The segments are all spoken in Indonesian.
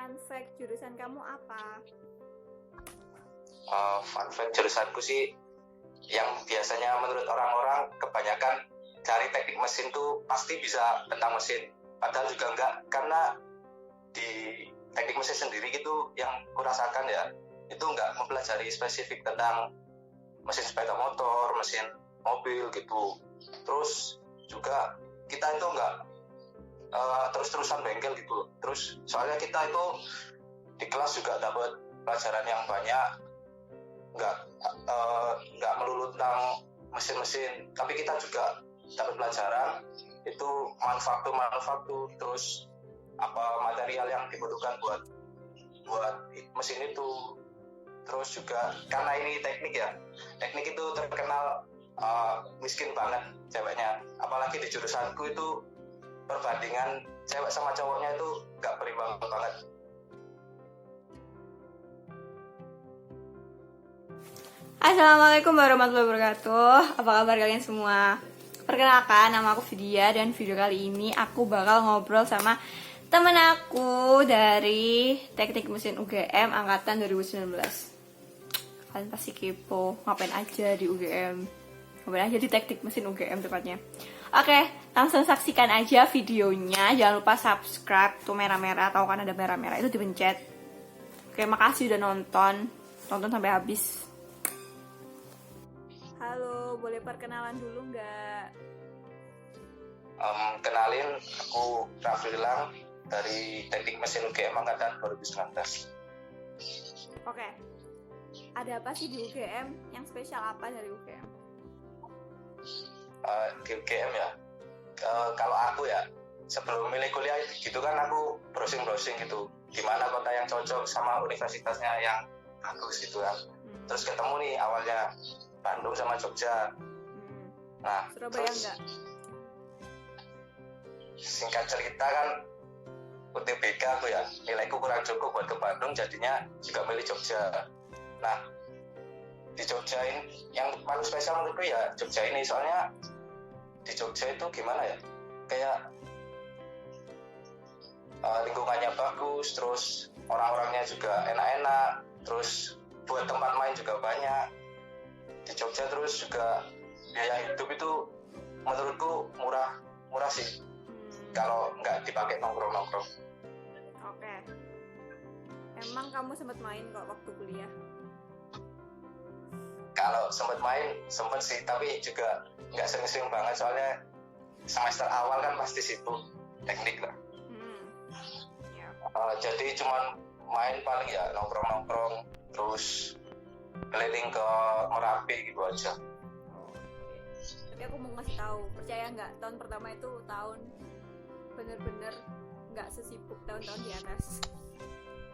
fun fact jurusan kamu apa? Fun fact jurusanku sih, yang biasanya menurut orang-orang kebanyakan cari teknik mesin tuh pasti bisa tentang mesin. Padahal juga enggak, karena di teknik mesin sendiri gitu yang kurasakan ya, itu enggak mempelajari spesifik tentang mesin sepeda motor, mesin mobil gitu. Terus juga kita itu enggak terus-terusan bengkel gitu. Terus soalnya kita itu di kelas juga dapat pelajaran yang banyak, nggak melulu tentang mesin-mesin, tapi kita juga dapat pelajaran itu manufaktur, terus apa material yang dibutuhkan buat mesin itu. Terus juga karena ini teknik itu terkenal miskin banget ceweknya, apalagi di jurusanku itu perbandingan cewek sama cowoknya itu nggak berimbang banget. Assalamualaikum warahmatullahi wabarakatuh. Apa kabar kalian semua? Perkenalkan, nama aku Vidya, dan video kali ini aku bakal ngobrol sama temen aku dari Teknik Mesin UGM angkatan 2019. Kalian pasti kepo, ngapain aja di UGM? Ngapain aja di Teknik Mesin UGM tepatnya? Oke, langsung saksikan aja videonya. Jangan lupa subscribe, tuh merah-merah, tahu kan ada merah-merah, itu dipencet. Oke, makasih udah nonton sampai habis. Halo, boleh perkenalan dulu nggak? Kenalin, aku Raffi Lang dari Teknik Mesin UGM angkatan 2019. Oke, ada apa sih di UGM? Yang spesial apa dari UGM? Di UGM ya, kalau aku ya sebelum milih kuliah gitu kan aku browsing gitu, gimana kota yang cocok sama universitasnya yang bagus gitu kan. Terus ketemu nih awalnya Bandung sama Jogja. Nah, Surabaya enggak? Singkat cerita kan UTBK aku ya, nilaiku kurang cukup buat ke Bandung, jadinya juga milih Jogja. Nah, di Jogja ini yang paling spesial menurutku ya Jogja ini, soalnya di Jogja itu gimana ya, kayak lingkungannya bagus, terus orang-orangnya juga enak-enak, terus buat tempat main juga banyak di Jogja. Terus juga biaya hidup itu menurutku murah sih kalau nggak dipakai nongkrong. Oke. Emang kamu sempat main kok waktu kuliah? Kalau sempat main, sempat sih, tapi juga nggak sering-sering banget, soalnya semester awal kan pasti sibuk teknik lah. Ya. Jadi cuman main paling ya nongkrong, terus keliling ke Merapi gitu aja. Tapi aku mau ngasih tahu, percaya nggak, tahun pertama itu tahun bener-bener nggak sesibuk tahun-tahun di atas.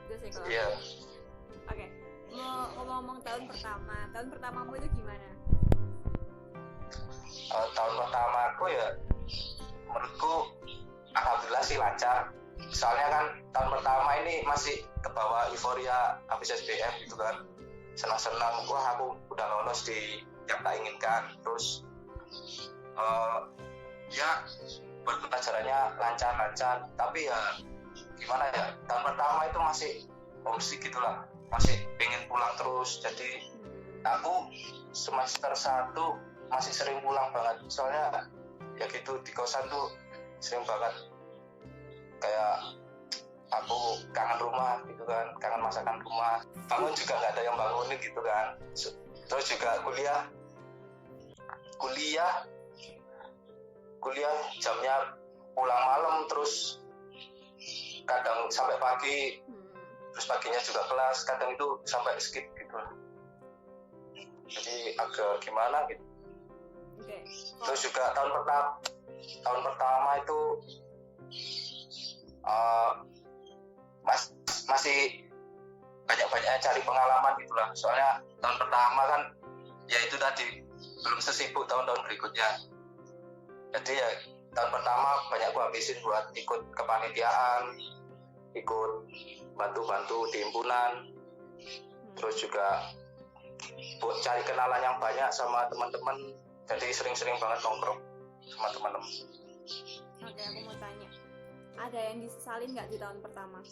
Itu sih kalau. Iya. Oke. Mau ngomong tahun pertamamu itu gimana? Tahun pertama aku ya menurutku alhamdulillah sih lancar. Soalnya kan tahun pertama ini masih ke bawah euforia habis SBM gitu kan. Senang-senang, wah aku udah lolos di yang tak inginkan. Terus ya buat pelajarannya lancar, tapi ya gimana ya, tahun pertama itu masih homesick gitulah, masih pengen pulang terus. Jadi aku semester 1 masih sering pulang banget, soalnya ya gitu di kosan tuh sering banget kayak aku kangen rumah gitu kan, kangen masakan rumah, bangun juga nggak ada yang bangunin gitu kan. Terus juga kuliah jamnya pulang malam, terus kadang sampai pagi, terus paginya juga kelas, kadang itu sampai skip gitu lah. Jadi agak gimana gitu. Okay. Terus juga tahun pertama itu masih banyak-banyaknya cari pengalaman gitulah, soalnya tahun pertama kan ya itu tadi belum sesibuk tahun-tahun berikutnya. Jadi ya tahun pertama banyak aku habisin buat ikut kepanitiaan, ikut bantu-bantu di himpunan, terus juga buat cari kenalan yang banyak sama teman-teman. Jadi sering-sering banget nongkrong sama teman-teman. Oke, aku mau tanya, ada yang disesalin nggak di tahun pertama?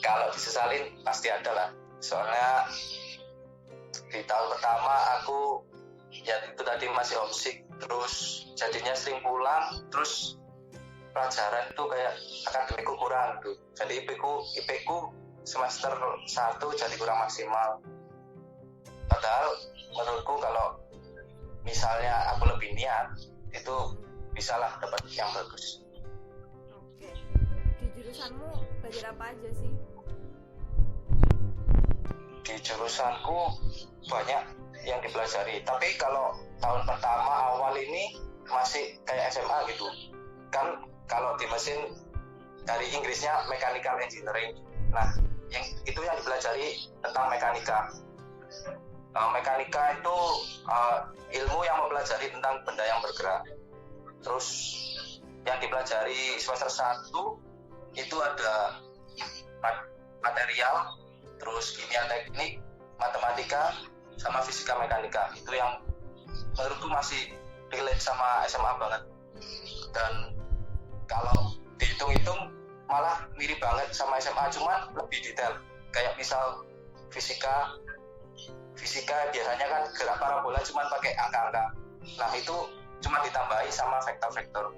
Kalau disesalin pasti ada lah. Soalnya di tahun pertama aku ya itu tadi masih homesick, terus jadinya sering pulang, terus pelajaran itu kayak akademikku kurang tuh. Jadi IP ku semester 1 jadi kurang maksimal. Padahal menurutku kalau misalnya aku lebih niat itu bisalah dapat yang bagus. Oke. Di jurusanmu belajar apa aja sih? Di jurusanku banyak yang dipelajari, tapi kalau tahun pertama awal ini masih kayak SMA gitu kan. Kalau di mesin dari Inggrisnya mechanical engineering, nah yang itu yang dipelajari tentang mekanika. Mekanika itu ilmu yang mempelajari tentang benda yang bergerak. Terus yang dipelajari semester 1 itu ada material, terus kimia teknik, matematika, sama fisika mekanika. Itu yang menurutku masih relate sama SMA banget. Dan kalau dihitung-hitung malah mirip banget sama SMA, cuman lebih detail. Kayak misal fisika biasanya kan gerak parabola cuman pakai angka-angka. Nah itu cuma ditambahi sama vektor-vektor.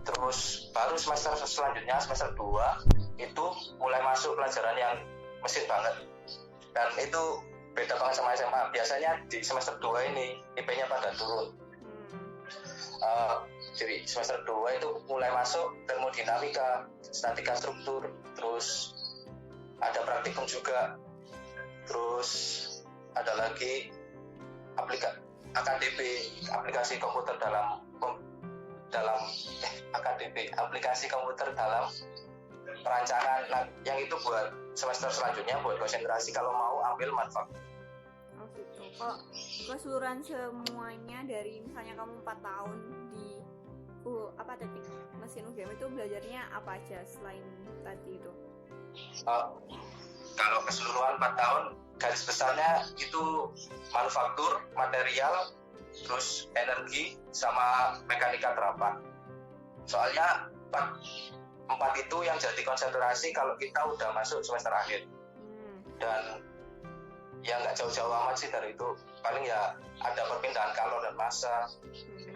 Terus baru semester selanjutnya, semester 2 itu mulai masuk pelajaran yang mesin banget. Dan itu beda banget sama SMA. Biasanya di semester 2 ini IP-nya pada turun. Jadi semester 2 itu mulai masuk termodinamika, statika struktur, terus ada praktikum juga, terus ada lagi AKDP, aplikasi komputer aplikasi komputer dalam perancangan. Nah, yang itu buat semester selanjutnya buat konsentrasi kalau mau ambil manufaktur. Oh gitu. Kalau keseluruhan semuanya dari misalnya kamu 4 tahun di teknik mesin UGM itu belajarnya apa aja selain tadi itu? Kalau keseluruhan 4 tahun garis besarnya itu manufaktur, material, terus energi sama mekanika terapan. Soalnya 4 itu yang jadi konsentrasi kalau kita udah masuk semester akhir. Dan ya nggak jauh-jauh amat sih dari itu. Paling ya ada perpindahan kalor dan massa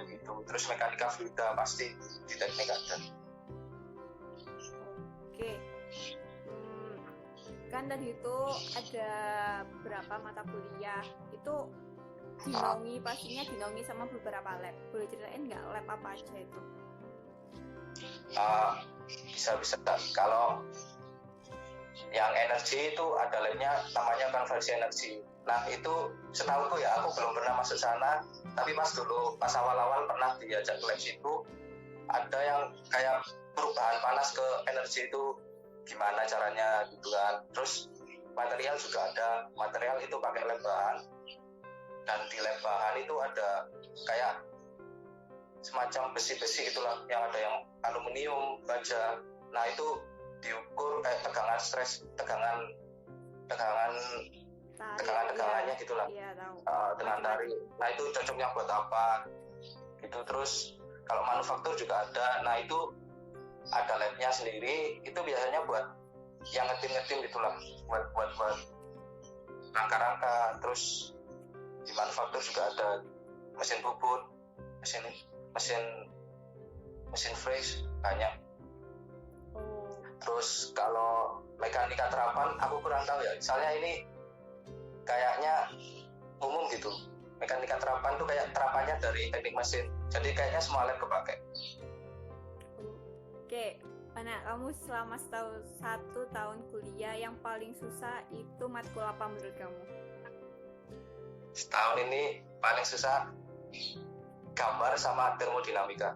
gitu. Terus mekanika fluida pasti di teknik ada. Oke. Kan tadi itu ada berapa mata kuliah itu dinaungi sama beberapa lab. Boleh ceritain nggak lab apa aja itu? Bisa. Kalau yang energi itu ada labnya namanya konversi energi. Nah itu setahuku ya, aku belum pernah masuk sana, tapi pas awal-awal pernah diajak ke lab situ. Ada yang kayak perubahan panas ke energi itu gimana caranya gitu kan. Terus material juga ada, material itu pakai lab bahan, dan di lab bahan itu ada kayak semacam besi-besi itulah, yang ada yang aluminium, baja. Nah itu diukur tegangan stres, tegangannya gitulah. Iya, tahu. Dengan tarik. Nah itu cocoknya buat apa gitu. Terus kalau manufaktur juga ada. Nah itu ada labnya sendiri. Itu biasanya buat yang ngetim gitulah, buat rangka-rangka. Terus di manufaktur juga ada mesin bubut, mesin freeze banyak. Terus kalau mekanika terapan aku kurang tahu ya. Misalnya ini kayaknya umum gitu. Mekanika terapan tuh kayak terapannya dari teknik mesin. Jadi kayaknya semua lab kepake. Oke, Ana, kamu selama 1 tahun kuliah yang paling susah itu matkul apa menurut kamu? Setahun ini paling susah gambar sama termodinamika.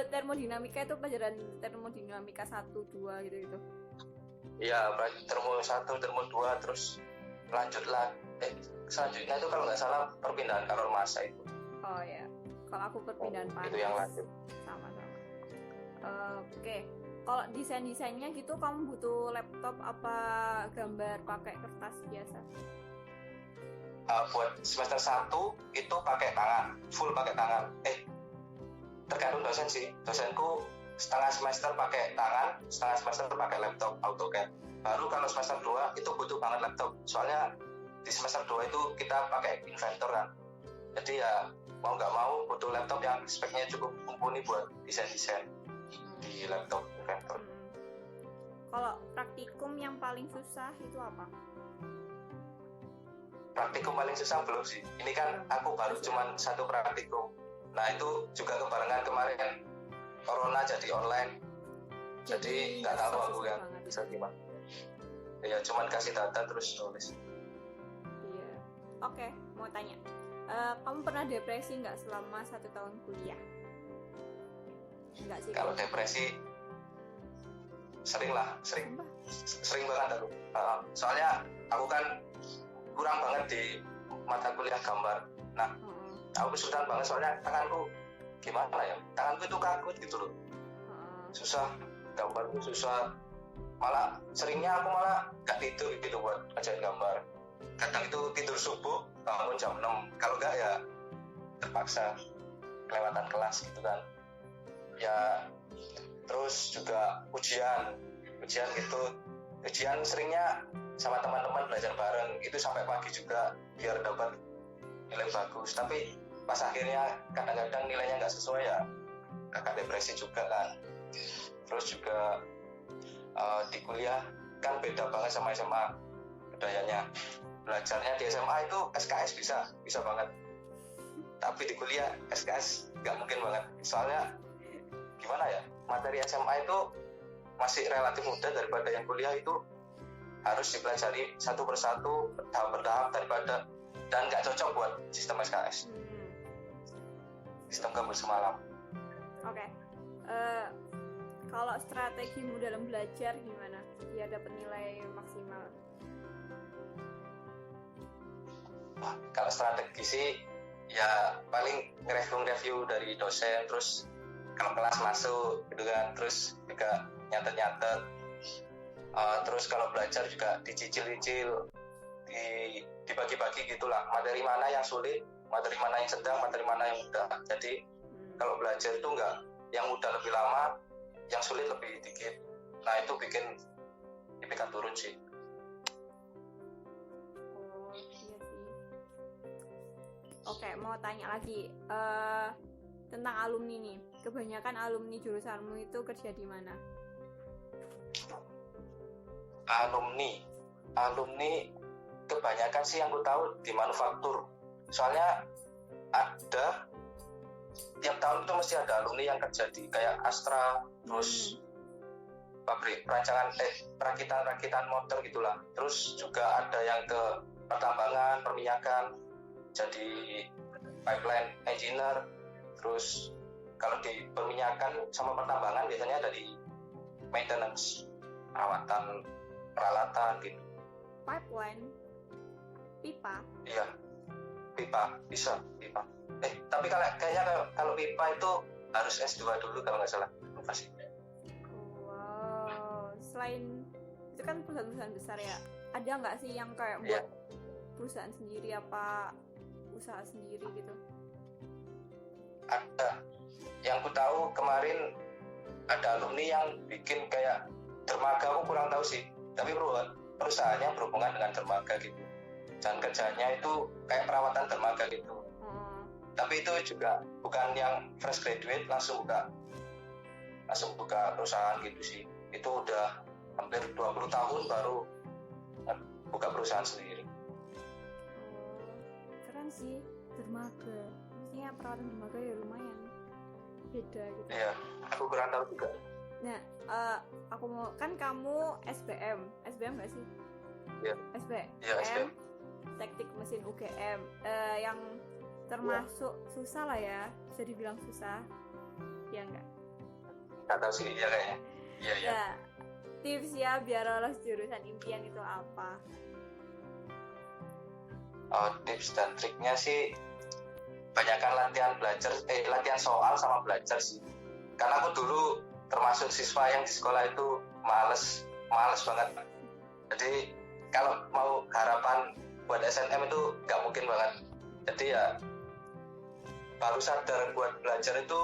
Termodinamika itu pelajaran termodinamika 1, 2 gitu. Iya, termo 1, termo 2, terus lanjutlah. Selanjutnya itu kalau nggak salah perpindahan kalor massa itu. Oh ya, kalau aku perpindahan panas. Itu yang lanjut. Sama-sama. Oke. Kalau desainnya gitu kamu butuh laptop apa gambar pakai kertas biasa? Buat semester 1 itu pakai tangan, full pakai tangan. Tergantung dosen sih. Dosenku setengah semester pakai tangan, setengah semester pakai laptop AutoCAD. Baru kalau semester 2 itu butuh banget laptop, soalnya di semester 2 itu kita pakai Inventor kan. Jadi ya mau nggak mau butuh laptop yang speknya cukup mumpuni buat desain-desain di laptop Inventor. Kalau praktikum yang paling susah itu apa? Praktikum paling susah belum sih. Ini kan aku baru cuman satu praktikum. Nah itu juga kebarengan kemarin corona jadi online. Jadi nggak tahu aku yang bisa gimana. Ya cuman kasih data terus nulis. Iya. Oke, mau tanya. Kamu pernah depresi nggak selama 1 tahun kuliah? Enggak sih. Kalau depresi sering banget aku. Soalnya aku kan kurang banget di mata kuliah gambar. Nah, aku kesulitan banget soalnya tanganku gimana ya? Tanganku itu kaku gitu loh. Susah, gambarku susah. Malah seringnya aku malah gak tidur gitu buat ngajarin gambar. Kadang itu tidur subuh, bangun jam 6. Kalau enggak ya terpaksa kelewatan kelas gitu kan. Ya terus juga ujian gitu. Ujian seringnya sama teman-teman belajar bareng, itu sampai pagi juga biar dapat nilai bagus. Tapi pas akhirnya kadang-kadang nilainya nggak sesuai ya agak depresi juga kan. Terus juga di kuliah kan beda banget sama SMA budayanya. Belajarnya di SMA itu SKS bisa banget, tapi di kuliah SKS nggak mungkin banget. Soalnya gimana ya, materi SMA itu masih relatif mudah daripada yang kuliah itu harus dipelajari satu persatu bertahap daripada, dan nggak cocok buat sistem SKS, sistem gabung semalam. Oke. Kalau strategimu dalam belajar gimana biar dapat nilai maksimal? Kalau strategi sih ya paling nge-review dari dosen, terus kalau kelas masuk gitu kan, terus juga nyatet-nyatet. Terus kalau belajar juga dicicil-cicil, dibagi-bagi gitulah, materi mana yang sulit, materi mana yang sedang, materi mana yang mudah. Jadi kalau belajar itu enggak yang mudah lebih lama, yang sulit lebih dikit. Nah itu bikin IPK turun sih. Oh iya sih. Oke, mau tanya lagi tentang alumni nih. Kebanyakan alumni jurusanmu itu kerja di mana? Alumni kebanyakan sih yang aku tahu di manufaktur. Soalnya ada tiap tahun itu mesti ada alumni yang kerja di kayak Astra, terus pabrik perakitan motor gitulah. Terus juga ada yang ke pertambangan, perminyakan, jadi pipeline engineer. Terus kalau di perminyakan sama pertambangan biasanya ada di maintenance, perawatan peralatan gitu. Pipeline? Pipa? Iya, pipa, bisa pipa. Tapi kayaknya kalau pipa itu harus S2 dulu kalau nggak salah. Pasti. Wow, selain itu kan perusahaan-perusahaan besar ya, ada nggak sih yang kayak buat perusahaan sendiri apa usaha sendiri gitu? Ada. Yang ku tahu kemarin ada alumni yang bikin kayak dermaga, aku kurang tahu sih, tapi perusahaannya berhubungan dengan dermaga gitu, dan kerjanya itu kayak perawatan dermaga gitu. Tapi itu juga bukan yang fresh graduate langsung buka perusahaan gitu sih. Itu udah hampir 20 tahun baru buka perusahaan sendiri. Keren sih, dermaga. Maksudnya perawatan dermaga ya lumayan beda gitu. Iya, aku kurang tahu juga. Nah, aku mau, kan kamu SBM nggak sih? Iya. SBM. Iya, SBM. Teknik mesin UGM. Yang termasuk susah lah ya, bisa dibilang susah. Ya enggak? Nggak tahu sih, iya kayaknya. Iya. Ya, tips ya biar lolos jurusan impian itu apa? Tips dan triknya sih banyakkan latihan soal sama belajar sih. Karena aku dulu termasuk siswa yang di sekolah itu males banget. Jadi kalau mau harapan buat SNM itu nggak mungkin banget. Jadi ya baru sadar buat belajar itu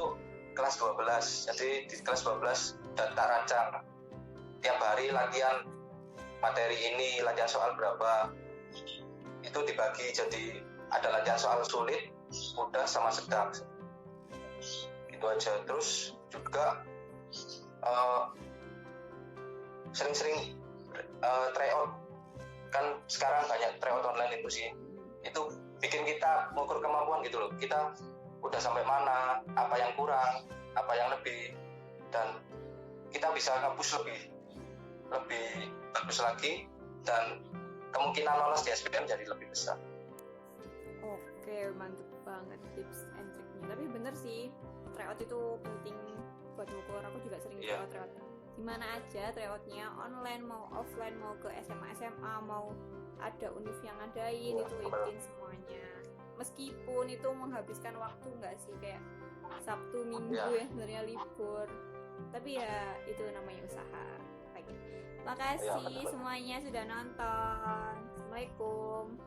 kelas 12. Jadi di kelas 12 dan tak rancang tiap hari latihan materi ini, latihan soal berapa. Itu dibagi jadi ada latihan soal sulit, mudah sama sedang. Gitu aja. Terus juga sering-sering tryout. Kan sekarang banyak tryout online itu sih. Itu bikin kita mengukur kemampuan gitu loh. Kita udah sampai mana, apa yang kurang, apa yang lebih, dan kita bisa nge-push lebih bagus lagi, dan kemungkinan lolos di SBM jadi lebih besar. Oke, mantep banget tips and triknya. Tapi bener sih, tryout itu penting buat ukur. Aku juga sering tryout. Dimana aja tryoutnya, online mau offline, mau ke SMA mau ada univ yang ngadain, itu ikutin semuanya. Meskipun itu menghabiskan waktu nggak sih, kayak Sabtu Minggu ya sebenarnya libur, tapi ya itu namanya usaha. Makasih semuanya sudah nonton. Assalamualaikum.